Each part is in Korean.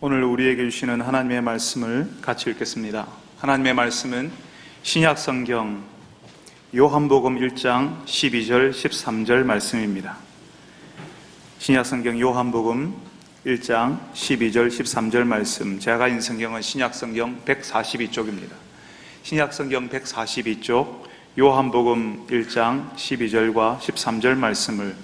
오늘 우리에게 주시는 하나님의 말씀을 같이 읽겠습니다. 하나님의 말씀은 신약성경 요한복음 1장 12절 13절 말씀입니다. 신약성경 요한복음 1장 12절 13절 말씀, 제가 가진 성경은 신약성경 142쪽입니다. 신약성경 142쪽 요한복음 1장 12절과 13절 말씀을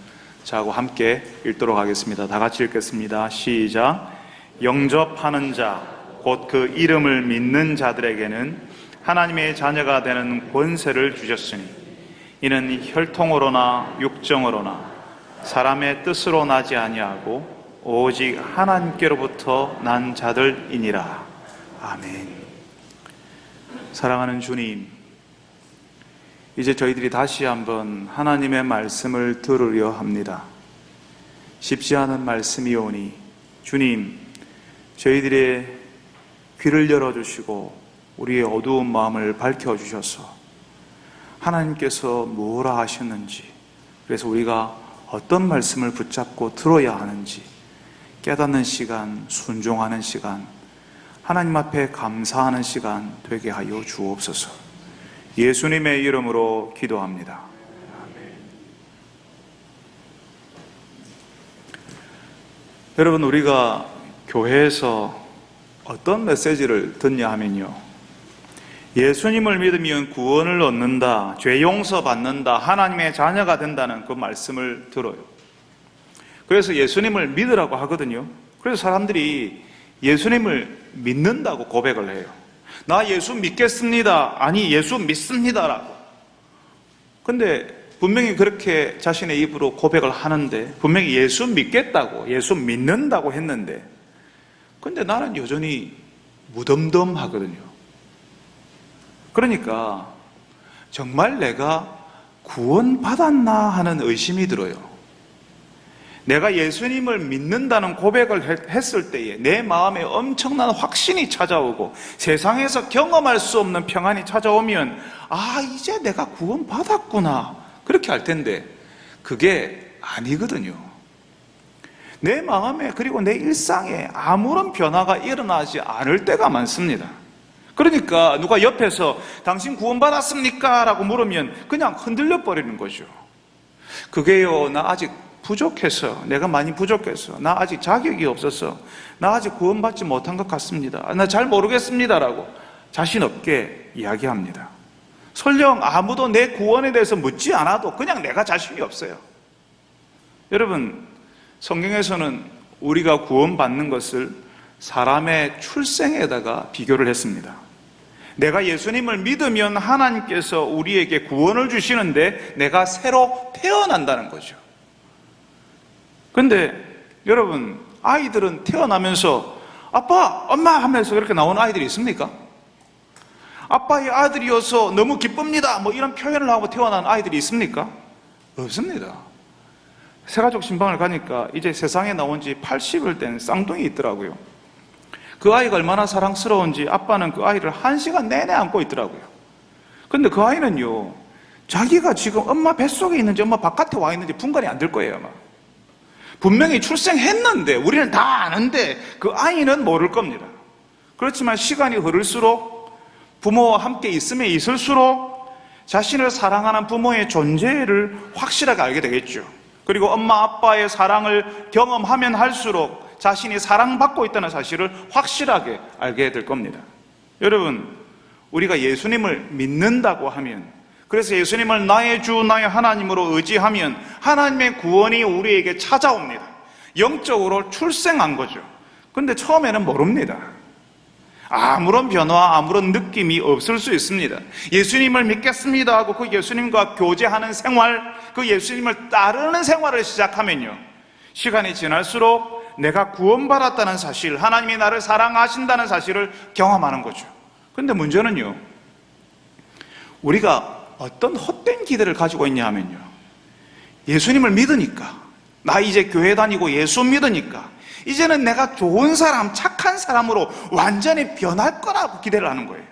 저하고 함께 읽도록 하겠습니다. 다 같이 읽겠습니다. 시작. 영접하는 자, 곧 그 이름을 믿는 자들에게는 하나님의 자녀가 되는 권세를 주셨으니 이는 혈통으로나 육정으로나 사람의 뜻으로 나지 아니하고 오직 하나님께로부터 난 자들이니라. 아멘. 사랑하는 주님, 이제 저희들이 다시 한번 하나님의 말씀을 들으려 합니다. 쉽지 않은 말씀이오니 주님, 저희들의 귀를 열어주시고 우리의 어두운 마음을 밝혀주셔서 하나님께서 뭐라 하셨는지, 그래서 우리가 어떤 말씀을 붙잡고 들어야 하는지 깨닫는 시간, 순종하는 시간, 하나님 앞에 감사하는 시간 되게 하여 주옵소서. 예수님의 이름으로 기도합니다. 아멘. 여러분, 우리가 교회에서 어떤 메시지를 듣냐 하면요, 예수님을 믿으면 구원을 얻는다, 죄 용서 받는다, 하나님의 자녀가 된다는 그 말씀을 들어요. 그래서 예수님을 믿으라고 하거든요. 그래서 사람들이 예수님을 믿는다고 고백을 해요. 나 예수 믿겠습니다. 아니, 예수 믿습니다라고. 근데 분명히 그렇게 자신의 입으로 고백을 하는데, 분명히 예수 믿겠다고, 예수 믿는다고 했는데, 근데 나는 여전히 무덤덤하거든요. 그러니까 정말 내가 구원받았나 하는 의심이 들어요. 내가 예수님을 믿는다는 고백을 했을 때에 내 마음에 엄청난 확신이 찾아오고 세상에서 경험할 수 없는 평안이 찾아오면, 아, 이제 내가 구원받았구나, 그렇게 할 텐데 그게 아니거든요. 내 마음에, 그리고 내 일상에 아무런 변화가 일어나지 않을 때가 많습니다. 그러니까 누가 옆에서 당신 구원받았습니까? 라고 물으면 그냥 흔들려 버리는 거죠. 그게요, 나 아직 부족해서, 내가 많이 부족해서, 나 아직 자격이 없어서, 나 아직 구원받지 못한 것 같습니다, 나 잘 모르겠습니다 라고 자신 없게 이야기합니다. 설령 아무도 내 구원에 대해서 묻지 않아도 그냥 내가 자신이 없어요. 여러분, 성경에서는 우리가 구원받는 것을 사람의 출생에다가 비교를 했습니다. 내가 예수님을 믿으면 하나님께서 우리에게 구원을 주시는데 내가 새로 태어난다는 거죠. 근데 여러분, 아이들은 태어나면서 아빠, 엄마 하면서 그렇게 나오는 아이들이 있습니까? 아빠의 아들이어서 너무 기쁩니다, 뭐 이런 표현을 하고 태어난 아이들이 있습니까? 없습니다. 새가족 신방을 가니까 이제 세상에 나온 지 80을 된 쌍둥이 있더라고요. 그 아이가 얼마나 사랑스러운지 아빠는 그 아이를 1시간 내내 안고 있더라고요. 근데 그 아이는요, 자기가 지금 엄마 뱃속에 있는지 엄마 바깥에 와 있는지 분간이 안 될 거예요, 아마. 분명히 출생했는데, 우리는 다 아는데 그 아이는 모를 겁니다. 그렇지만 시간이 흐를수록, 부모와 함께 있으면 있을수록 자신을 사랑하는 부모의 존재를 확실하게 알게 되겠죠. 그리고 엄마 아빠의 사랑을 경험하면 할수록 자신이 사랑받고 있다는 사실을 확실하게 알게 될 겁니다. 여러분, 우리가 예수님을 믿는다고 하면, 그래서 예수님을 나의 주 나의 하나님으로 의지하면 하나님의 구원이 우리에게 찾아옵니다. 영적으로 출생한 거죠. 근데 처음에는 모릅니다. 아무런 변화, 아무런 느낌이 없을 수 있습니다. 예수님을 믿겠습니다 하고 그 예수님과 교제하는 생활, 그 예수님을 따르는 생활을 시작하면요, 시간이 지날수록 내가 구원받았다는 사실, 하나님이 나를 사랑하신다는 사실을 경험하는 거죠. 근데 문제는요, 우리가 어떤 헛된 기대를 가지고 있냐 하면요, 예수님을 믿으니까, 나 이제 교회 다니고 예수 믿으니까 이제는 내가 좋은 사람, 착한 사람으로 완전히 변할 거라고 기대를 하는 거예요.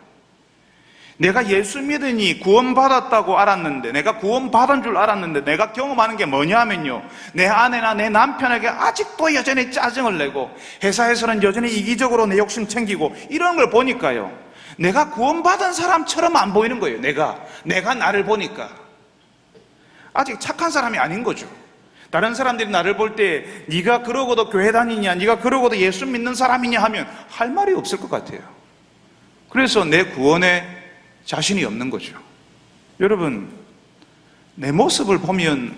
내가 예수 믿으니 구원받았다고 알았는데, 내가 구원받은 줄 알았는데 내가 경험하는 게 뭐냐면요, 내 아내나 내 남편에게 아직도 여전히 짜증을 내고 회사에서는 여전히 이기적으로 내 욕심 챙기고 이런 걸 보니까요, 내가 구원받은 사람처럼 안 보이는 거예요. 내가 나를 보니까 아직 착한 사람이 아닌 거죠. 다른 사람들이 나를 볼 때 네가 그러고도 교회 다니냐, 네가 그러고도 예수 믿는 사람이냐 하면 할 말이 없을 것 같아요. 그래서 내 구원에 자신이 없는 거죠. 여러분, 내 모습을 보면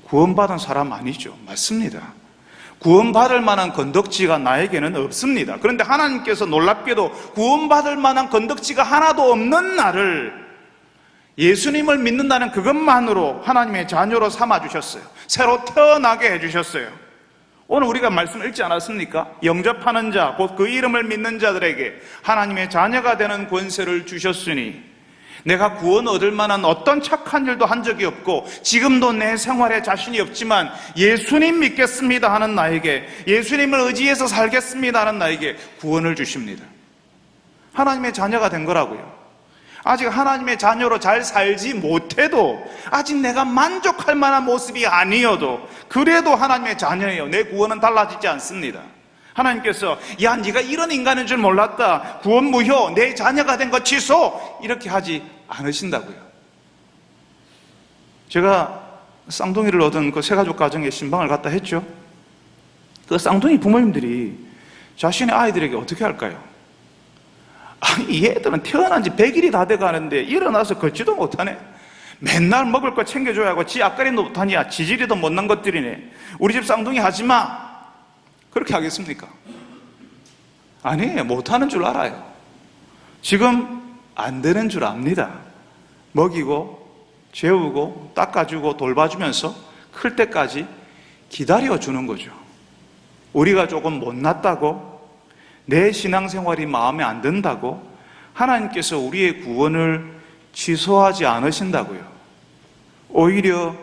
구원받은 사람 아니죠. 맞습니다. 구원받을 만한 건덕지가 나에게는 없습니다. 그런데 하나님께서 놀랍게도 구원받을 만한 건덕지가 하나도 없는 나를 예수님을 믿는다는 그것만으로 하나님의 자녀로 삼아주셨어요. 새로 태어나게 해주셨어요. 오늘 우리가 말씀 읽지 않았습니까? 영접하는 자, 곧 그 이름을 믿는 자들에게 하나님의 자녀가 되는 권세를 주셨으니, 내가 구원 얻을 만한 어떤 착한 일도 한 적이 없고 지금도 내 생활에 자신이 없지만 예수님 믿겠습니다 하는 나에게, 예수님을 의지해서 살겠습니다 하는 나에게 구원을 주십니다. 하나님의 자녀가 된 거라고요. 아직 하나님의 자녀로 잘 살지 못해도, 아직 내가 만족할 만한 모습이 아니어도 그래도 하나님의 자녀예요. 내 구원은 달라지지 않습니다. 하나님께서 야, 네가 이런 인간인 줄 몰랐다, 구원 무효, 내 자녀가 된 거 취소, 이렇게 하지 않으신다고요. 제가 쌍둥이를 얻은 그 새가족 가정에 신방을 갔다 했죠. 그 쌍둥이 부모님들이 자신의 아이들에게 어떻게 할까요? 아니, 얘들은 태어난 지 100일이 다 돼가는데 일어나서 걷지도 못하네. 맨날 먹을 거 챙겨줘야 하고 지 앞가림도 못하냐, 지지리도 못난 것들이네. 우리 집 쌍둥이 하지마, 그렇게 하겠습니까? 아니에요. 못하는 줄 알아요. 지금 안 되는 줄 압니다. 먹이고 재우고 닦아주고 돌봐주면서 클 때까지 기다려주는 거죠. 우리가 조금 못났다고, 내 신앙생활이 마음에 안 든다고 하나님께서 우리의 구원을 취소하지 않으신다고요. 오히려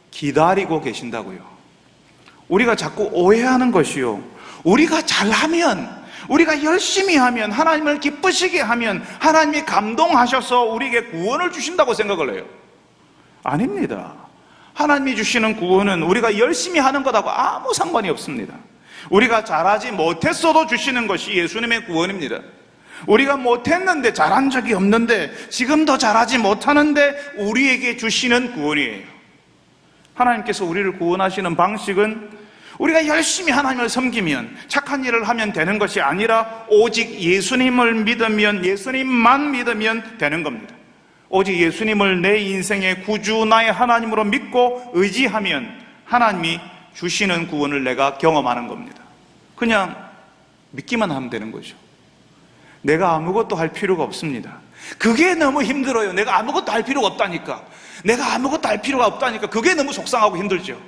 기다리고 계신다고요. 우리가 자꾸 오해하는 것이요, 우리가 잘하면, 우리가 열심히 하면, 하나님을 기쁘시게 하면 하나님이 감동하셔서 우리에게 구원을 주신다고 생각을 해요. 아닙니다. 하나님이 주시는 구원은 우리가 열심히 하는 것하고 아무 상관이 없습니다. 우리가 잘하지 못했어도 주시는 것이 예수님의 구원입니다. 우리가 못했는데, 잘한 적이 없는데, 지금도 잘하지 못하는데 우리에게 주시는 구원이에요. 하나님께서 우리를 구원하시는 방식은 우리가 열심히 하나님을 섬기면, 착한 일을 하면 되는 것이 아니라 오직 예수님을 믿으면, 예수님만 믿으면 되는 겁니다. 오직 예수님을 내 인생의 구주, 나의 하나님으로 믿고 의지하면 하나님이 주시는 구원을 내가 경험하는 겁니다. 그냥 믿기만 하면 되는 거죠. 내가 아무것도 할 필요가 없습니다. 그게 너무 힘들어요. 내가 아무것도 할 필요가 없다니까. 내가 아무것도 할 필요가 없다니까. 그게 너무 속상하고 힘들죠.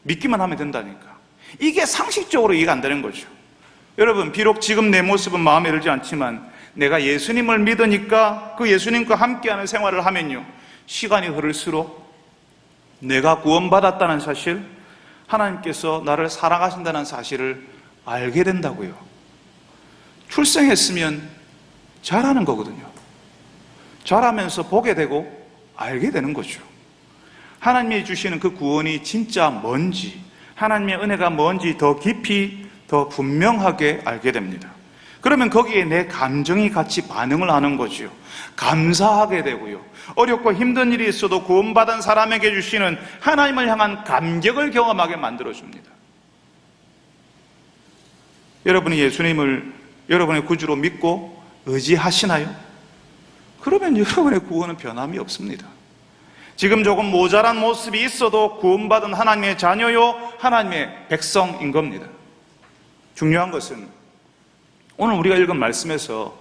믿기만 하면 된다니까. 이게 상식적으로 이해가 안 되는 거죠. 여러분, 비록 지금 내 모습은 마음에 들지 않지만 내가 예수님을 믿으니까 그 예수님과 함께하는 생활을 하면요, 시간이 흐를수록 내가 구원받았다는 사실, 하나님께서 나를 사랑하신다는 사실을 알게 된다고요. 출생했으면 잘하는 거거든요. 잘하면서 보게 되고 알게 되는 거죠. 하나님이 주시는 그 구원이 진짜 뭔지, 하나님의 은혜가 뭔지 더 깊이, 더 분명하게 알게 됩니다. 그러면 거기에 내 감정이 같이 반응을 하는 거죠. 감사하게 되고요, 어렵고 힘든 일이 있어도 구원받은 사람에게 주시는 하나님을 향한 감격을 경험하게 만들어줍니다. 여러분이 예수님을 여러분의 구주로 믿고 의지하시나요? 그러면 여러분의 구원은 변함이 없습니다. 지금 조금 모자란 모습이 있어도 구원받은 하나님의 자녀요, 하나님의 백성인 겁니다. 중요한 것은 오늘 우리가 읽은 말씀에서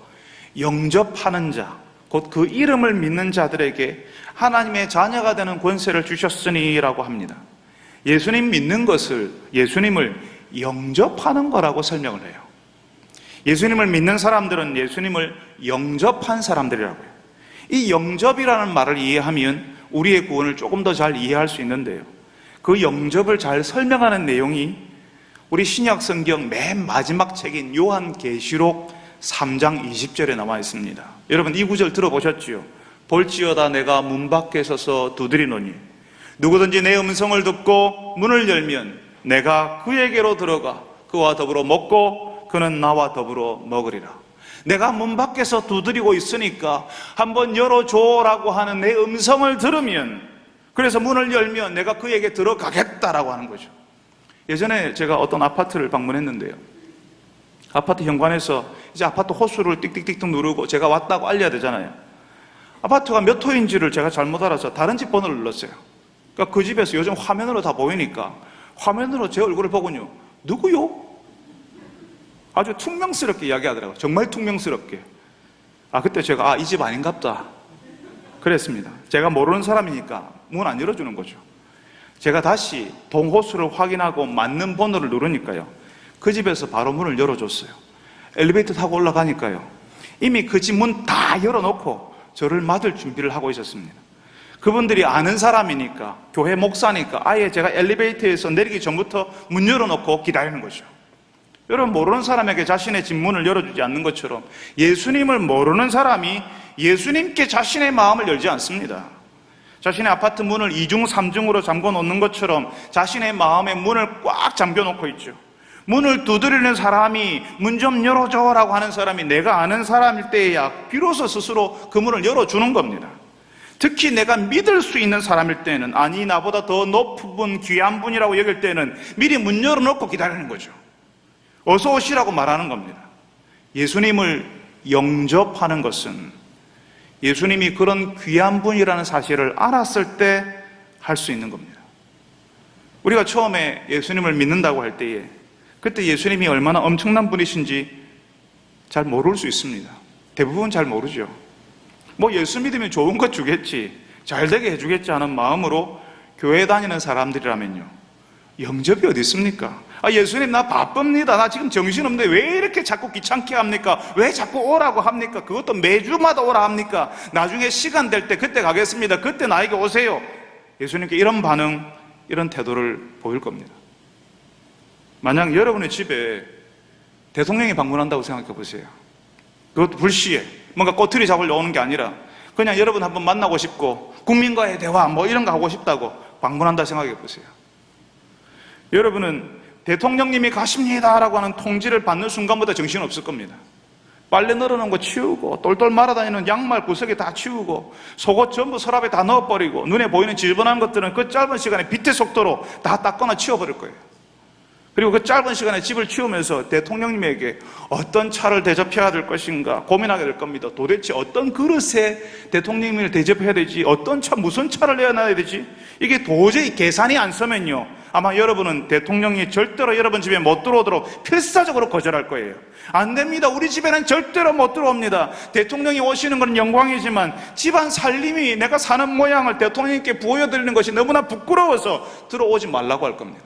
영접하는 자, 곧 그 이름을 믿는 자들에게 하나님의 자녀가 되는 권세를 주셨으니 라고 합니다. 예수님 믿는 것을, 예수님을 영접하는 거라고 설명을 해요. 예수님을 믿는 사람들은 예수님을 영접한 사람들이라고요. 이 영접이라는 말을 이해하면 우리의 구원을 조금 더 잘 이해할 수 있는데요, 그 영접을 잘 설명하는 내용이 우리 신약 성경 맨 마지막 책인 요한계시록 3장 20절에 나와 있습니다. 여러분 이 구절 들어보셨지요? 볼지어다 내가 문 밖에 서서 두드리노니 누구든지 내 음성을 듣고 문을 열면 내가 그에게로 들어가 그와 더불어 먹고 그는 나와 더불어 먹으리라. 내가 문 밖에서 두드리고 있으니까 한번 열어줘라고 하는 내 음성을 들으면, 그래서 문을 열면 내가 그에게 들어가겠다라고 하는 거죠. 예전에 제가 어떤 아파트를 방문했는데요, 아파트 현관에서 이제 아파트 호수를 띡띡띡 누르고 제가 왔다고 알려야 되잖아요. 아파트가 몇 호인지를 제가 잘못 알아서 다른 집 번호를 눌렀어요. 그러니까 그 집에서 요즘 화면으로 다 보이니까 화면으로 제 얼굴을 보고요, 누구요? 아주 퉁명스럽게 이야기하더라고요. 정말 퉁명스럽게. 그때 제가 이 집 아닌갑다 그랬습니다. 제가 모르는 사람이니까 문 안 열어주는 거죠. 제가 다시 동호수를 확인하고 맞는 번호를 누르니까요, 그 집에서 바로 문을 열어줬어요. 엘리베이터 타고 올라가니까요, 이미 그 집 문 다 열어놓고 저를 맞을 준비를 하고 있었습니다. 그분들이 아는 사람이니까, 교회 목사니까 아예 제가 엘리베이터에서 내리기 전부터 문 열어놓고 기다리는 거죠. 여러분, 모르는 사람에게 자신의 집 문을 열어주지 않는 것처럼 예수님을 모르는 사람이 예수님께 자신의 마음을 열지 않습니다. 자신의 아파트 문을 2중 3중으로 잠궈 놓는 것처럼 자신의 마음의 문을 꽉 잠겨 놓고 있죠. 문을 두드리는 사람이 문 좀 열어줘라고 하는 사람이 내가 아는 사람일 때에야 비로소 스스로 그 문을 열어주는 겁니다. 특히 내가 믿을 수 있는 사람일 때는, 아니 나보다 더 높은 분, 귀한 분이라고 여길 때는 미리 문 열어놓고 기다리는 거죠. 어서 오시라고 말하는 겁니다. 예수님을 영접하는 것은 예수님이 그런 귀한 분이라는 사실을 알았을 때 할 수 있는 겁니다. 우리가 처음에 예수님을 믿는다고 할 때에 그때 예수님이 얼마나 엄청난 분이신지 잘 모를 수 있습니다. 대부분 잘 모르죠. 예수 믿으면 좋은 것 주겠지, 잘 되게 해주겠지 하는 마음으로 교회 다니는 사람들이라면요, 영접이 어디 있습니까? 예수님 나 바쁩니다, 나 지금 정신없는데 왜 이렇게 자꾸 귀찮게 합니까? 왜 자꾸 오라고 합니까? 그것도 매주마다 오라 합니까? 나중에 시간 될 때 그때 가겠습니다, 그때 나에게 오세요. 예수님께 이런 반응, 이런 태도를 보일 겁니다. 만약 여러분의 집에 대통령이 방문한다고 생각해 보세요. 그것도 불시에 뭔가 꼬투리 잡으려 오는 게 아니라 그냥 여러분 한번 만나고 싶고 국민과의 대화 이런 거 하고 싶다고 방문한다 생각해 보세요. 여러분은 대통령님이 가십니다라고 하는 통지를 받는 순간부터 정신없을 겁니다. 빨래 널어놓은 거 치우고, 똘똘 말아다니는 양말 구석에 다 치우고, 속옷 전부 서랍에 다 넣어버리고, 눈에 보이는 지저분한 것들은 그 짧은 시간에 빛의 속도로 다 닦거나 치워버릴 거예요. 그리고 그 짧은 시간에 집을 치우면서 대통령님에게 어떤 차를 대접해야 될 것인가 고민하게 될 겁니다. 도대체 어떤 그릇에 대통령님을 대접해야 되지, 어떤 차, 무슨 차를 내놔야 되지, 이게 도저히 계산이 안 서면요, 아마 여러분은 대통령이 절대로 여러분 집에 못 들어오도록 필사적으로 거절할 거예요. 안 됩니다, 우리 집에는 절대로 못 들어옵니다. 대통령이 오시는 건 영광이지만 집안 살림이, 내가 사는 모양을 대통령님께 보여드리는 것이 너무나 부끄러워서 들어오지 말라고 할 겁니다.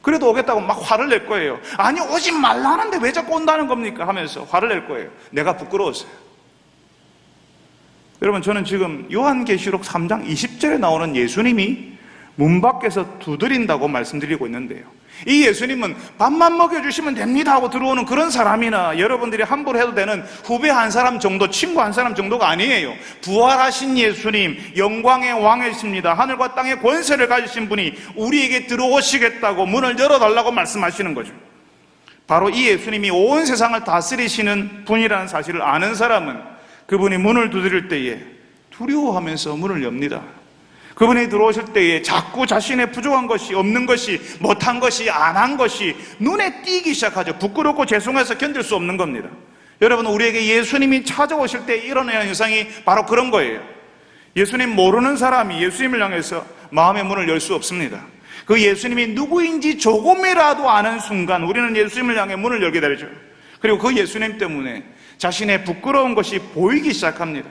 그래도 오겠다고 막 화를 낼 거예요. 아니 오지 말라는데 왜 자꾸 온다는 겁니까? 하면서 화를 낼 거예요. 내가 부끄러워서요. 여러분, 저는 지금 요한계시록 3장 20절에 나오는 예수님이 문 밖에서 두드린다고 말씀드리고 있는데요, 이 예수님은 밥만 먹여주시면 됩니다 하고 들어오는 그런 사람이나 여러분들이 함부로 해도 되는 후배 한 사람 정도, 친구 한 사람 정도가 아니에요. 부활하신 예수님, 영광의 왕이십니다. 하늘과 땅의 권세를 가지신 분이 우리에게 들어오시겠다고 문을 열어달라고 말씀하시는 거죠. 바로 이 예수님이 온 세상을 다스리시는 분이라는 사실을 아는 사람은 그분이 문을 두드릴 때에 두려워하면서 문을 엽니다. 그분이 들어오실 때에 자꾸 자신의 부족한 것이, 없는 것이, 못한 것이, 안 한 것이 눈에 띄기 시작하죠. 부끄럽고 죄송해서 견딜 수 없는 겁니다. 여러분, 우리에게 예수님이 찾아오실 때 일어나는 현상이 바로 그런 거예요. 예수님 모르는 사람이 예수님을 향해서 마음의 문을 열 수 없습니다. 그 예수님이 누구인지 조금이라도 아는 순간 우리는 예수님을 향해 문을 열게 되죠. 그리고 그 예수님 때문에 자신의 부끄러운 것이 보이기 시작합니다.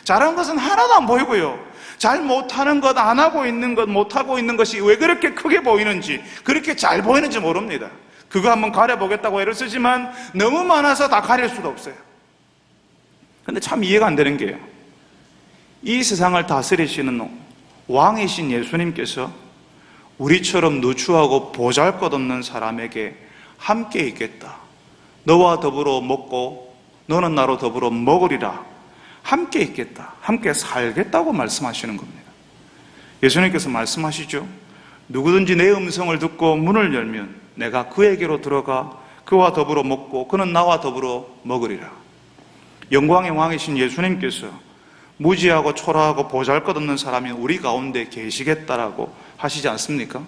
잘한 것은 하나도 안 보이고요, 잘 못하는 것, 안 하고 있는 것, 못하고 있는 것이 왜 그렇게 크게 보이는지, 그렇게 잘 보이는지 모릅니다. 그거 한번 가려보겠다고 애를 쓰지만 너무 많아서 다 가릴 수도 없어요. 근데 참 이해가 안 되는 게요, 이 세상을 다스리시는 왕이신 예수님께서 우리처럼 누추하고 보잘것없는 사람에게 함께 있겠다, 너와 더불어 먹고 너는 나로 더불어 먹으리라. 함께 있겠다, 함께 살겠다고 말씀하시는 겁니다. 예수님께서 말씀하시죠. 누구든지 내 음성을 듣고 문을 열면 내가 그에게로 들어가 그와 더불어 먹고 그는 나와 더불어 먹으리라. 영광의 왕이신 예수님께서 무지하고 초라하고 보잘것없는 사람이 우리 가운데 계시겠다라고 하시지 않습니까?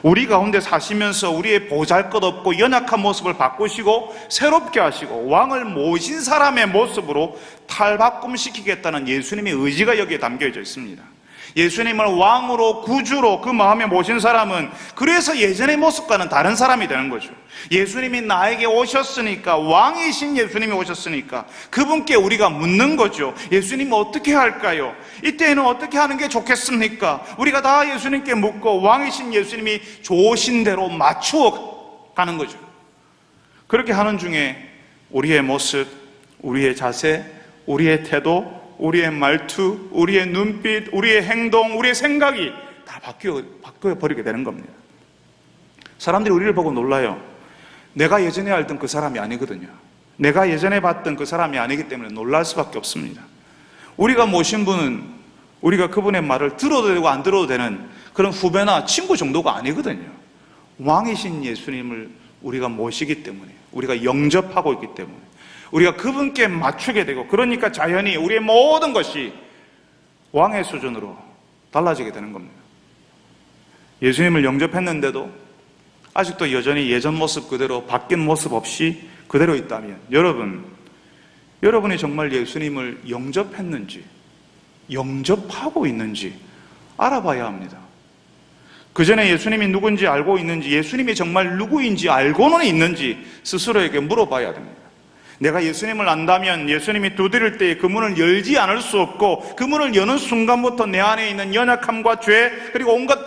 우리 가운데 사시면서 우리의 보잘것없고 연약한 모습을 바꾸시고 새롭게 하시고 왕을 모신 사람의 모습으로 탈바꿈시키겠다는 예수님의 의지가 여기에 담겨져 있습니다. 예수님을 왕으로 구주로 그 마음에 모신 사람은 그래서 예전의 모습과는 다른 사람이 되는 거죠. 예수님이 나에게 오셨으니까, 왕이신 예수님이 오셨으니까 그분께 우리가 묻는 거죠. 예수님 어떻게 할까요? 이때에는 어떻게 하는 게 좋겠습니까? 우리가 다 예수님께 묻고 왕이신 예수님이 좋으신 대로 맞추어 가는 거죠. 그렇게 하는 중에 우리의 모습, 우리의 자세, 우리의 태도, 우리의 말투, 우리의 눈빛, 우리의 행동, 우리의 생각이 다 바뀌어버리게 되는 겁니다. 사람들이 우리를 보고 놀라요. 내가 예전에 알던 그 사람이 아니거든요. 내가 예전에 봤던 그 사람이 아니기 때문에 놀랄 수밖에 없습니다. 우리가 모신 분은 우리가 그분의 말을 들어도 되고 안 들어도 되는 그런 후배나 친구 정도가 아니거든요. 왕이신 예수님을 우리가 모시기 때문에, 우리가 영접하고 있기 때문에 우리가 그분께 맞추게 되고, 그러니까 자연히 우리의 모든 것이 왕의 수준으로 달라지게 되는 겁니다. 예수님을 영접했는데도 아직도 여전히 예전 모습 그대로 바뀐 모습 없이 그대로 있다면 여러분이 정말 예수님을 영접했는지, 영접하고 있는지 알아봐야 합니다. 그 전에 예수님이 누군지 알고 있는지, 예수님이 정말 누구인지 알고는 있는지 스스로에게 물어봐야 됩니다. 내가 예수님을 안다면 예수님이 두드릴 때 그 문을 열지 않을 수 없고, 그 문을 여는 순간부터 내 안에 있는 연약함과 죄 그리고 온갖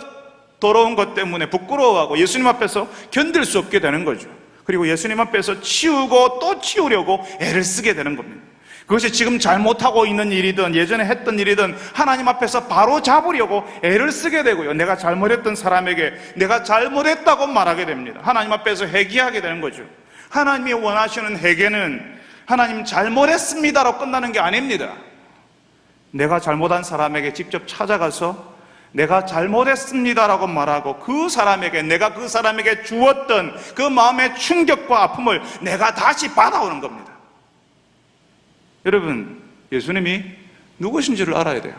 더러운 것 때문에 부끄러워하고 예수님 앞에서 견딜 수 없게 되는 거죠. 그리고 예수님 앞에서 치우고 또 치우려고 애를 쓰게 되는 겁니다. 그것이 지금 잘못하고 있는 일이든 예전에 했던 일이든 하나님 앞에서 바로 잡으려고 애를 쓰게 되고요. 내가 잘못했던 사람에게 내가 잘못했다고 말하게 됩니다. 하나님 앞에서 회개하게 되는 거죠. 하나님이 원하시는 회개는 하나님 잘못했습니다로 끝나는 게 아닙니다. 내가 잘못한 사람에게 직접 찾아가서 내가 잘못했습니다라고 말하고 그 사람에게, 내가 그 사람에게 주었던 그 마음의 충격과 아픔을 내가 다시 받아오는 겁니다. 여러분, 예수님이 누구신지를 알아야 돼요.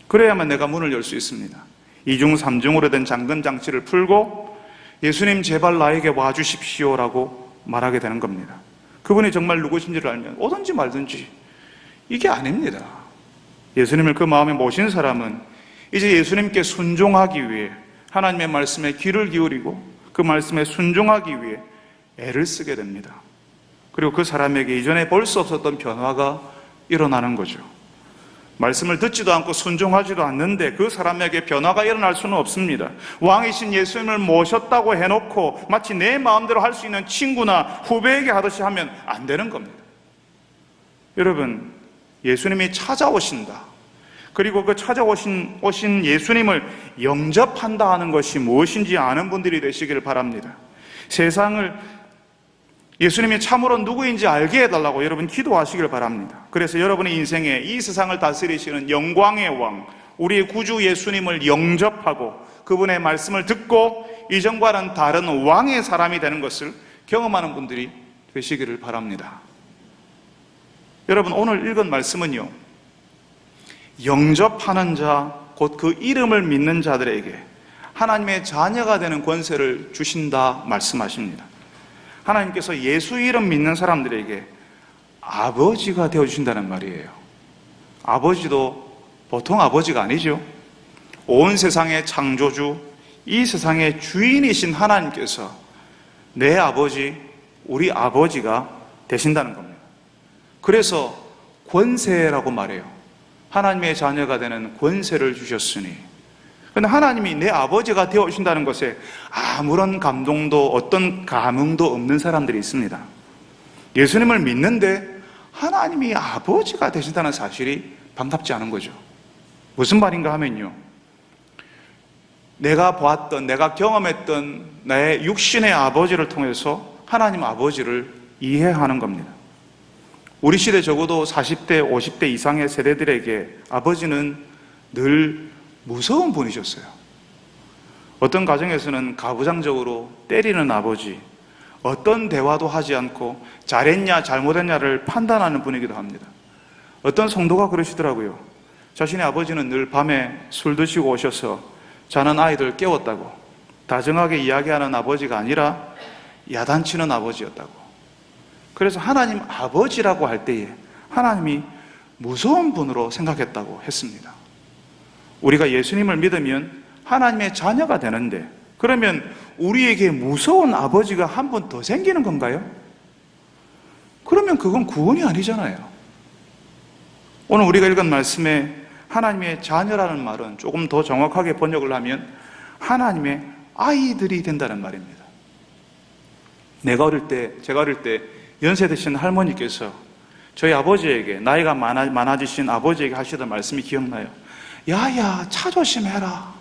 그래야만 내가 문을 열 수 있습니다. 2중 3중으로 된 잠금장치를 풀고 예수님 제발 나에게 와주십시오라고 말하게 되는 겁니다. 그분이 정말 누구신지를 알면 오든지 말든지 이게 아닙니다. 예수님을 그 마음에 모신 사람은 이제 예수님께 순종하기 위해 하나님의 말씀에 귀를 기울이고 그 말씀에 순종하기 위해 애를 쓰게 됩니다. 그리고 그 사람에게 이전에 볼 수 없었던 변화가 일어나는 거죠. 말씀을 듣지도 않고 순종하지도 않는데 그 사람에게 변화가 일어날 수는 없습니다. 왕이신 예수님을 모셨다고 해놓고 마치 내 마음대로 할 수 있는 친구나 후배에게 하듯이 하면 안 되는 겁니다. 여러분, 예수님이 찾아오신다, 그리고 그 찾아오신 예수님을 영접한다 하는 것이 무엇인지 아는 분들이 되시기를 바랍니다. 세상을 예수님이 참으로 누구인지 알게 해달라고 여러분 기도하시길 바랍니다. 그래서 여러분의 인생에 이 세상을 다스리시는 영광의 왕, 우리의 구주 예수님을 영접하고 그분의 말씀을 듣고 이전과는 다른 왕의 사람이 되는 것을 경험하는 분들이 되시기를 바랍니다. 여러분, 오늘 읽은 말씀은요, 영접하는 자, 곧 그 이름을 믿는 자들에게 하나님의 자녀가 되는 권세를 주신다 말씀하십니다. 하나님께서 예수 이름 믿는 사람들에게 아버지가 되어주신다는 말이에요. 아버지도 보통 아버지가 아니죠. 온 세상의 창조주, 이 세상의 주인이신 하나님께서 내 아버지, 우리 아버지가 되신다는 겁니다. 그래서 권세라고 말해요. 하나님의 자녀가 되는 권세를 주셨으니. 그런데 하나님이 내 아버지가 되어주신다는 것에 아무런 감동도 어떤 감흥도 없는 사람들이 있습니다. 예수님을 믿는데 하나님이 아버지가 되신다는 사실이 반갑지 않은 거죠. 무슨 말인가 하면요, 내가 보았던, 내가 경험했던 나의 육신의 아버지를 통해서 하나님 아버지를 이해하는 겁니다. 우리 시대 적어도 40대, 50대 이상의 세대들에게 아버지는 늘 무서운 분이셨어요. 어떤 가정에서는 가부장적으로 때리는 아버지, 어떤 대화도 하지 않고 잘했냐 잘못했냐를 판단하는 분이기도 합니다. 어떤 성도가 그러시더라고요. 자신의 아버지는 늘 밤에 술 드시고 오셔서 자는 아이들 깨웠다고, 다정하게 이야기하는 아버지가 아니라 야단치는 아버지였다고. 그래서 하나님 아버지라고 할 때에 하나님이 무서운 분으로 생각했다고 했습니다. 우리가 예수님을 믿으면 하나님의 자녀가 되는데, 그러면 우리에게 무서운 아버지가 한 분 더 생기는 건가요? 그러면 그건 구원이 아니잖아요. 오늘 우리가 읽은 말씀에 하나님의 자녀라는 말은 조금 더 정확하게 번역을 하면 하나님의 아이들이 된다는 말입니다. 제가 어릴 때 연세 드신 할머니께서 저희 아버지에게, 나이가 많아지신 아버지에게 하시던 말씀이 기억나요. 야야, 차 조심해라.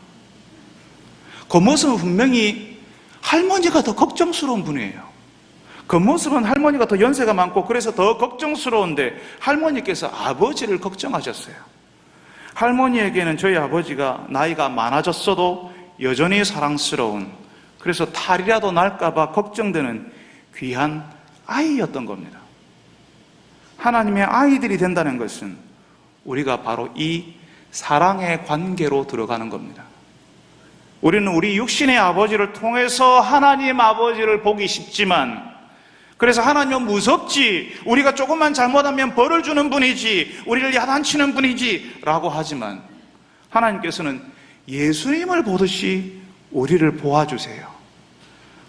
겉모습은 분명히 할머니가 더 걱정스러운 분이에요. 겉모습은 할머니가 더 연세가 많고 그래서 더 걱정스러운데 할머니께서 아버지를 걱정하셨어요. 할머니에게는 저희 아버지가 나이가 많아졌어도 여전히 사랑스러운, 그래서 탈이라도 날까봐 걱정되는 귀한 아이였던 겁니다. 하나님의 아이들이 된다는 것은 우리가 바로 이 사랑의 관계로 들어가는 겁니다. 우리는 우리 육신의 아버지를 통해서 하나님 아버지를 보기 쉽지만, 그래서 하나님은 무섭지, 우리가 조금만 잘못하면 벌을 주는 분이지, 우리를 야단치는 분이지 라고 하지만 하나님께서는 예수님을 보듯이 우리를 보아주세요.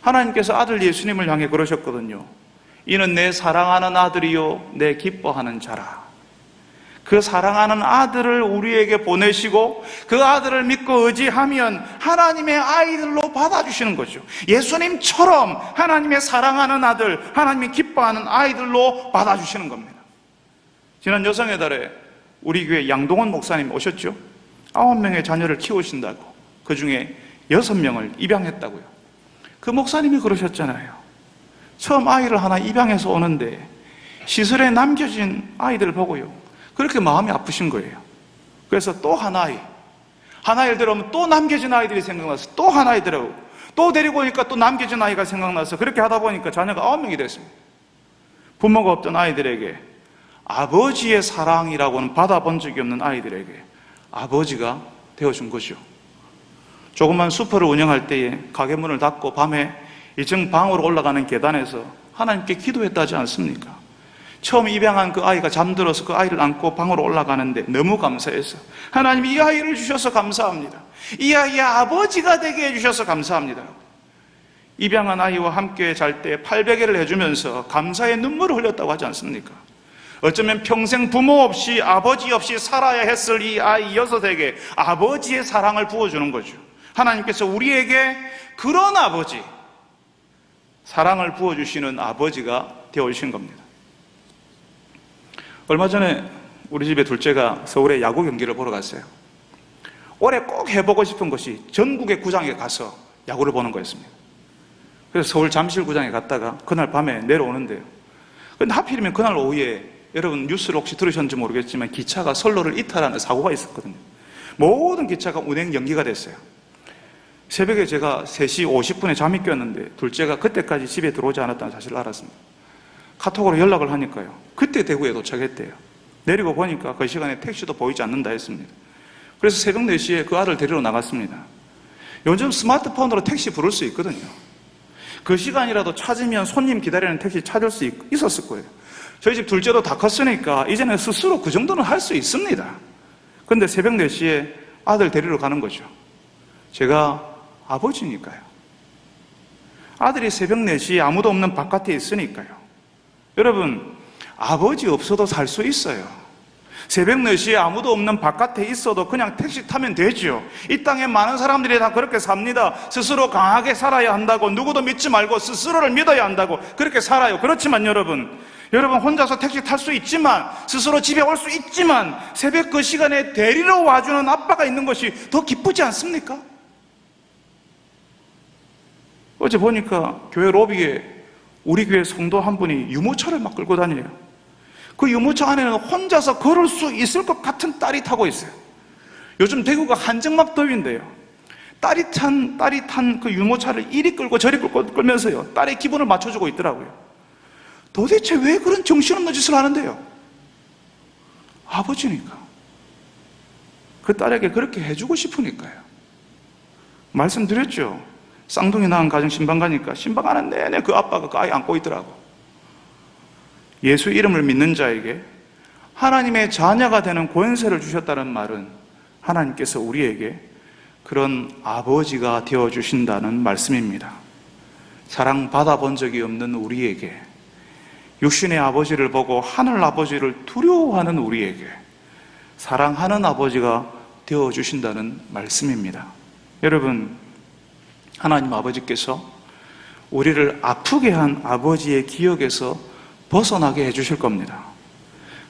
하나님께서 아들 예수님을 향해 그러셨거든요. 이는 내 사랑하는 아들이요 내 기뻐하는 자라. 그 사랑하는 아들을 우리에게 보내시고 그 아들을 믿고 의지하면 하나님의 아이들로 받아주시는 거죠. 예수님처럼 하나님의 사랑하는 아들, 하나님이 기뻐하는 아이들로 받아주시는 겁니다. 지난 여성의 달에 우리 교회 양동원 목사님 오셨죠? 9명의 자녀를 키우신다고, 그 중에 6명을 입양했다고요. 그 목사님이 그러셨잖아요. 처음 아이를 하나 입양해서 오는데 시설에 남겨진 아이들을 보고요, 그렇게 마음이 아프신 거예요. 그래서 또 하나를 데려오면 또 남겨진 아이들이 생각나서 또 하나를 데려오고, 또 데리고 오니까 또 남겨진 아이가 생각나서 그렇게 하다 보니까 자녀가 9명이 됐습니다. 부모가 없던 아이들에게, 아버지의 사랑이라고는 받아본 적이 없는 아이들에게 아버지가 되어준 거죠. 조그만 슈퍼를 운영할 때에 가게 문을 닫고 밤에 2층 방으로 올라가는 계단에서 하나님께 기도했다지 않습니까? 처음 입양한 그 아이가 잠들어서 그 아이를 안고 방으로 올라가는데 너무 감사해서, 하나님 이 아이를 주셔서 감사합니다. 이 아이의 아버지가 되게 해주셔서 감사합니다. 입양한 아이와 함께 잘 때 800회를 해주면서 감사의 눈물을 흘렸다고 하지 않습니까? 어쩌면 평생 부모 없이 아버지 없이 살아야 했을 이 아이 6에게 아버지의 사랑을 부어주는 거죠. 하나님께서 우리에게 그런 아버지, 사랑을 부어주시는 아버지가 되어주신 겁니다. 얼마 전에 우리 집에 둘째가 서울에 야구 경기를 보러 갔어요. 올해 꼭 해보고 싶은 것이 전국의 구장에 가서 야구를 보는 거였습니다. 그래서 서울 잠실구장에 갔다가 그날 밤에 내려오는데요, 근데 하필이면 그날 오후에, 여러분 뉴스를 혹시 들으셨는지 모르겠지만 기차가 선로를 이탈하는 사고가 있었거든요. 모든 기차가 운행 연기가 됐어요. 새벽에 제가 3시 50분에 잠이 깼는데 둘째가 그때까지 집에 들어오지 않았다는 사실을 알았습니다. 카톡으로 연락을 하니까요, 그때 대구에 도착했대요. 내리고 보니까 그 시간에 택시도 보이지 않는다 했습니다. 그래서 새벽 4시에 그 아들 데리러 나갔습니다. 요즘 스마트폰으로 택시 부를 수 있거든요. 그 시간이라도 찾으면 손님 기다리는 택시 찾을 수 있었을 거예요. 저희 집 둘째도 다 컸으니까 이제는 스스로 그 정도는 할 수 있습니다. 그런데 새벽 4시에 아들 데리러 가는 거죠. 제가 아버지니까요. 아들이 새벽 4시에 아무도 없는 바깥에 있으니까요. 여러분, 아버지 없어도 살 수 있어요. 새벽 4시에 아무도 없는 바깥에 있어도 그냥 택시 타면 되죠. 이 땅에 많은 사람들이 다 그렇게 삽니다. 스스로 강하게 살아야 한다고, 누구도 믿지 말고 스스로를 믿어야 한다고 그렇게 살아요. 그렇지만 여러분 혼자서 택시 탈 수 있지만, 스스로 집에 올 수 있지만 새벽 그 시간에 데리러 와주는 아빠가 있는 것이 더 기쁘지 않습니까? 어제 보니까 교회 로비에 우리 교회 성도 한 분이 유모차를 막 끌고 다녀요. 그 유모차 안에는 혼자서 걸을 수 있을 것 같은 딸이 타고 있어요. 요즘 대구가 한정막 더위인데요. 딸이 탄 그 유모차를 이리 끌고 저리 끌면서요, 딸의 기분을 맞춰주고 있더라고요. 도대체 왜 그런 정신없는 짓을 하는데요? 아버지니까. 그 딸에게 그렇게 해주고 싶으니까요. 말씀드렸죠. 쌍둥이 낳은 가정 신방 가니까 신방하는 내내 그 아빠가 그 아이 안고 있더라고. 예수 이름을 믿는 자에게 하나님의 자녀가 되는 권세를 주셨다는 말은 하나님께서 우리에게 그런 아버지가 되어주신다는 말씀입니다. 사랑받아 본 적이 없는 우리에게, 육신의 아버지를 보고 하늘 아버지를 두려워하는 우리에게 사랑하는 아버지가 되어주신다는 말씀입니다. 여러분, 하나님 아버지께서 우리를 아프게 한 아버지의 기억에서 벗어나게 해주실 겁니다.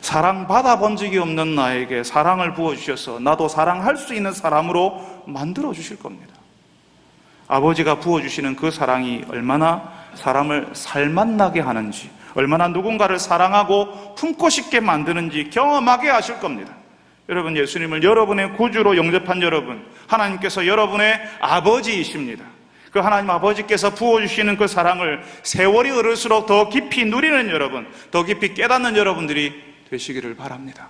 사랑받아 본 적이 없는 나에게 사랑을 부어주셔서 나도 사랑할 수 있는 사람으로 만들어 주실 겁니다. 아버지가 부어주시는 그 사랑이 얼마나 사람을 살맛나게 하는지, 얼마나 누군가를 사랑하고 품고 싶게 만드는지 경험하게 하실 겁니다. 여러분, 예수님을 여러분의 구주로 영접한 여러분, 하나님께서 여러분의 아버지이십니다. 그 하나님 아버지께서 부어주시는 그 사랑을 세월이 흐를수록 더 깊이 누리는 여러분, 더 깊이 깨닫는 여러분들이 되시기를 바랍니다.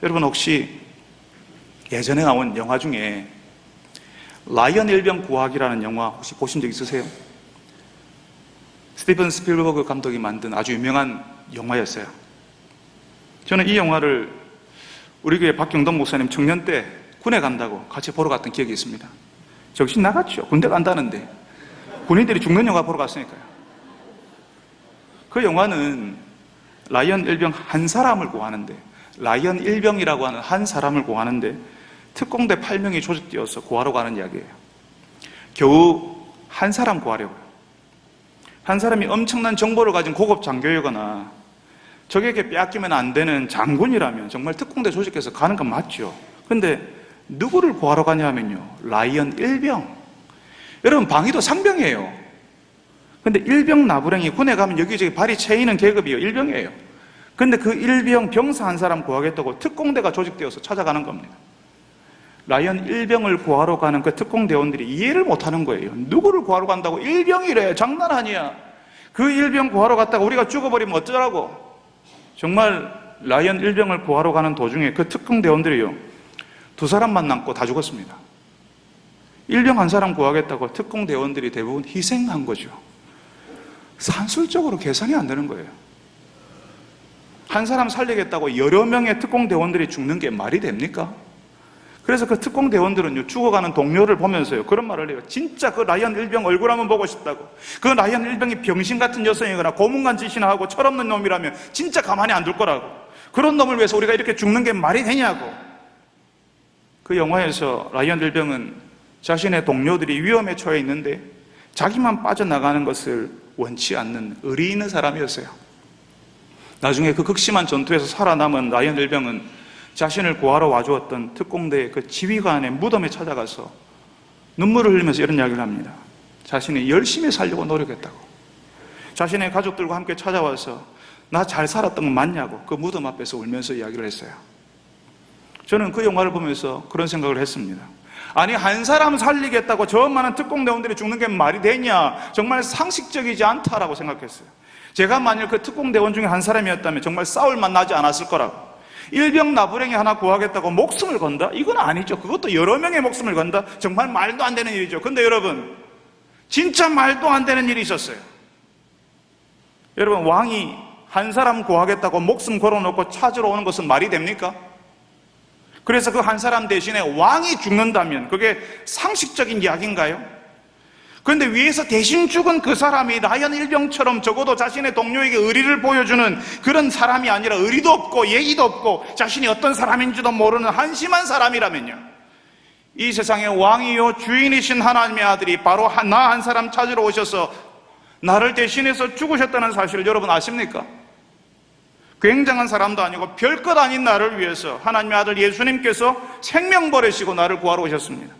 여러분, 혹시 예전에 나온 영화 중에 라이언 일병 구하기라는 영화 혹시 보신 적 있으세요? 스티븐 스필버그 감독이 만든 아주 유명한 영화였어요. 저는 이 영화를 우리 교회 박경동 목사님 청년 때 군에 간다고 같이 보러 갔던 기억이 있습니다. 정신 나갔죠. 군대 간다는데 군인들이 죽는 영화 보러 갔으니까요. 그 영화는 라이언 일병 한 사람을 구하는데, 라이언 일병이라고 하는 한 사람을 구하는데 특공대 8명이 조직되어서 구하러 가는 이야기예요. 겨우 한 사람 구하려고요. 한 사람이 엄청난 정보를 가진 고급 장교이거나 적에게 빼앗기면 안 되는 장군이라면 정말 특공대 조직해서 가는 건 맞죠. 근데 누구를 구하러 가냐면요, 라이언 일병. 여러분, 방위도 상병이에요. 근데 일병 나부랭이 군에 가면 여기저기 발이 채이는 계급이에요. 일병이에요. 근데 그 일병 병사 한 사람 구하겠다고 특공대가 조직되어서 찾아가는 겁니다. 라이언 일병을 구하러 가는 그 특공대원들이 이해를 못하는 거예요. 누구를 구하러 간다고? 일병이래. 장난 아니야. 그 일병 구하러 갔다가 우리가 죽어버리면 어쩌라고? 정말 라이언 일병을 구하러 가는 도중에 그 특공대원들이요, 2사람만 남고 다 죽었습니다. 일병 한 사람 구하겠다고 특공대원들이 대부분 희생한 거죠. 산술적으로 계산이 안 되는 거예요. 한 사람 살리겠다고 여러 명의 특공대원들이 죽는 게 말이 됩니까? 그래서 그 특공대원들은요, 죽어가는 동료를 보면서요, 그런 말을 해요. 진짜 그 라이언 일병 얼굴 한번 보고 싶다고. 그 라이언 일병이 병신 같은 여성이거나 고문간 짓이나 하고 철없는 놈이라면 진짜 가만히 안 둘 거라고. 그런 놈을 위해서 우리가 이렇게 죽는 게 말이 되냐고. 그 영화에서 라이언 일병은 자신의 동료들이 위험에 처해 있는데 자기만 빠져나가는 것을 원치 않는 의리 있는 사람이었어요. 나중에 그 극심한 전투에서 살아남은 라이언 일병은 자신을 구하러 와주었던 특공대의 그 지휘관의 무덤에 찾아가서 눈물을 흘리면서 이런 이야기를 합니다. 자신이 열심히 살려고 노력했다고. 자신의 가족들과 함께 찾아와서 나 잘 살았던 건 맞냐고 그 무덤 앞에서 울면서 이야기를 했어요. 저는 그 영화를 보면서 그런 생각을 했습니다. 아니, 한 사람 살리겠다고 저 많은 특공대원들이 죽는 게 말이 되냐? 정말 상식적이지 않다라고 생각했어요. 제가 만일 그 특공대원 중에 한 사람이었다면 정말 싸울 만 나지 않았을 거라고. 일병 나부랭이 하나 구하겠다고 목숨을 건다? 이건 아니죠. 그것도 여러 명의 목숨을 건다? 정말 말도 안 되는 일이죠. 근데 여러분, 진짜 말도 안 되는 일이 있었어요. 여러분, 왕이 한 사람 구하겠다고 목숨 걸어놓고 찾으러 오는 것은 말이 됩니까? 그래서 그 한 사람 대신에 왕이 죽는다면 그게 상식적인 이야기인가요? 그런데 위에서 대신 죽은 그 사람이 라이언 일병처럼 적어도 자신의 동료에게 의리를 보여주는 그런 사람이 아니라 의리도 없고 예의도 없고 자신이 어떤 사람인지도 모르는 한심한 사람이라면요, 이 세상의 왕이요 주인이신 하나님의 아들이 바로 나 한 사람 찾으러 오셔서 나를 대신해서 죽으셨다는 사실을 여러분 아십니까? 굉장한 사람도 아니고 별것 아닌 나를 위해서 하나님의 아들 예수님께서 생명 버리시고 나를 구하러 오셨습니다.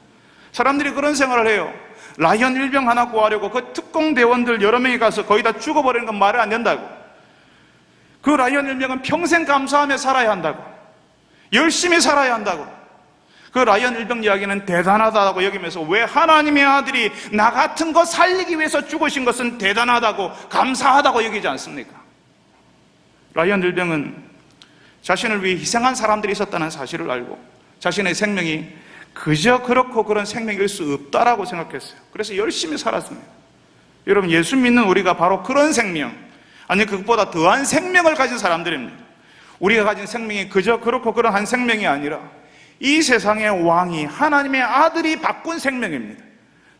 사람들이 그런 생각을 해요. 라이언 일병 하나 구하려고 그 특공대원들 여러 명이 가서 거의 다 죽어버리는 건 말이 안 된다고. 그 라이언 일병은 평생 감사하며 살아야 한다고. 열심히 살아야 한다고. 그 라이언 일병 이야기는 대단하다고 여기면서, 왜 하나님의 아들이 나 같은 거 살리기 위해서 죽으신 것은 대단하다고, 감사하다고 여기지 않습니까? 라이언 일병은 자신을 위해 희생한 사람들이 있었다는 사실을 알고 자신의 생명이 그저 그렇고 그런 생명일 수 없다라고 생각했어요. 그래서 열심히 살았습니다. 여러분, 예수 믿는 우리가 바로 그런 생명, 아니 그것보다 더한 생명을 가진 사람들입니다. 우리가 가진 생명이 그저 그렇고 그런 한 생명이 아니라 이 세상의 왕이 하나님의 아들이 바꾼 생명입니다.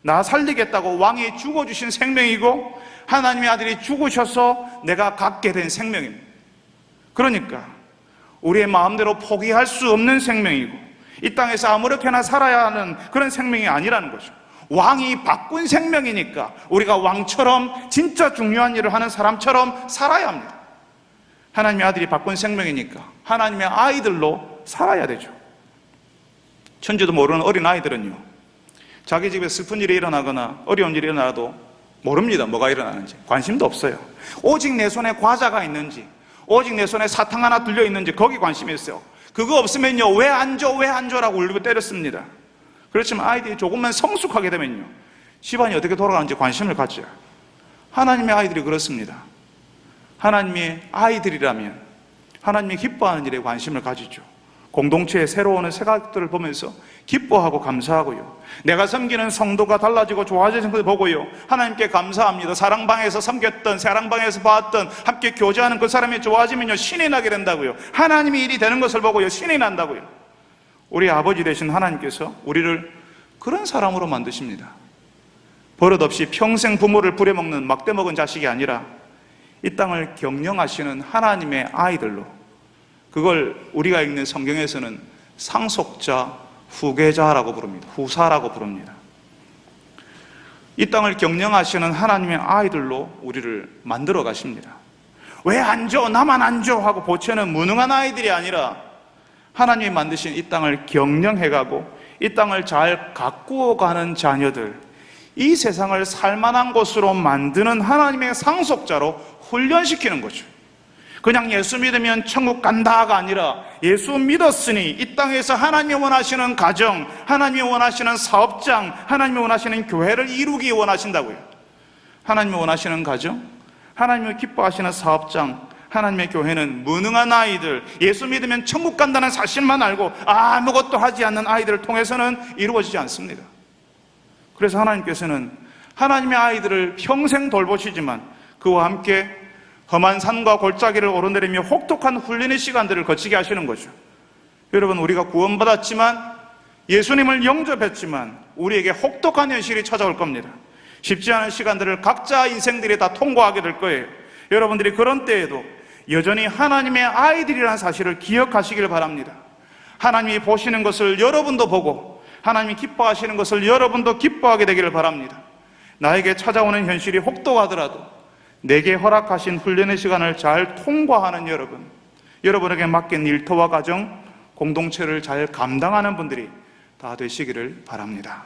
나 살리겠다고 왕이 죽어주신 생명이고 하나님의 아들이 죽으셔서 내가 갖게 된 생명입니다. 그러니까 우리의 마음대로 포기할 수 없는 생명이고 이 땅에서 아무렇게나 살아야 하는 그런 생명이 아니라는 거죠. 왕이 바꾼 생명이니까 우리가 왕처럼 진짜 중요한 일을 하는 사람처럼 살아야 합니다. 하나님의 아들이 바꾼 생명이니까 하나님의 아이들로 살아야 되죠. 천지도 모르는 어린 아이들은요, 자기 집에 슬픈 일이 일어나거나 어려운 일이 일어나도 모릅니다. 뭐가 일어나는지. 관심도 없어요. 오직 내 손에 과자가 있는지, 오직 내 손에 사탕 하나 들려 있는지 거기 관심이 있어요. 그거 없으면요, 왜 안 줘? 왜 안 줘라고 울고 때렸습니다. 그렇지만 아이들이 조금만 성숙하게 되면요, 집안이 어떻게 돌아가는지 관심을 갖죠. 하나님의 아이들이 그렇습니다. 하나님의 아이들이라면 하나님이 기뻐하는 일에 관심을 가지죠. 공동체에 새로 오는 생각들을 보면서 기뻐하고 감사하고요, 내가 섬기는 성도가 달라지고 좋아지는 것을 보고요, 하나님께 감사합니다. 사랑방에서 섬겼던, 사랑방에서 봤던, 함께 교제하는 그 사람이 좋아지면요, 신이 나게 된다고요. 하나님이 일이 되는 것을 보고요, 신이 난다고요. 우리 아버지 되신 하나님께서 우리를 그런 사람으로 만드십니다. 버릇없이 평생 부모를 부려먹는 막대먹은 자식이 아니라 이 땅을 경영하시는 하나님의 아이들로, 그걸 우리가 읽는 성경에서는 상속자, 후계자라고 부릅니다. 후사라고 부릅니다. 이 땅을 경영하시는 하나님의 아이들로 우리를 만들어 가십니다. 왜 안 줘? 나만 안 줘? 하고 보채는 무능한 아이들이 아니라 하나님이 만드신 이 땅을 경영해가고 이 땅을 잘 가꾸어가는 자녀들, 이 세상을 살만한 곳으로 만드는 하나님의 상속자로 훈련시키는 거죠. 그냥 예수 믿으면 천국 간다가 아니라 예수 믿었으니 이 땅에서 하나님이 원하시는 가정, 하나님이 원하시는 사업장, 하나님이 원하시는 교회를 이루기 원하신다고요. 하나님이 원하시는 가정, 하나님이 기뻐하시는 사업장, 하나님의 교회는 무능한 아이들, 예수 믿으면 천국 간다는 사실만 알고 아무것도 하지 않는 아이들을 통해서는 이루어지지 않습니다. 그래서 하나님께서는 하나님의 아이들을 평생 돌보시지만 그와 함께 험한 산과 골짜기를 오르내리며 혹독한 훈련의 시간들을 거치게 하시는 거죠. 여러분, 우리가 구원받았지만, 예수님을 영접했지만 우리에게 혹독한 현실이 찾아올 겁니다. 쉽지 않은 시간들을 각자 인생들이 다 통과하게 될 거예요. 여러분들이 그런 때에도 여전히 하나님의 아이들이라는 사실을 기억하시길 바랍니다. 하나님이 보시는 것을 여러분도 보고 하나님이 기뻐하시는 것을 여러분도 기뻐하게 되기를 바랍니다. 나에게 찾아오는 현실이 혹독하더라도 내게 허락하신 훈련의 시간을 잘 통과하는 여러분, 여러분에게 맡긴 일터와 가정, 공동체를 잘 감당하는 분들이 다 되시기를 바랍니다.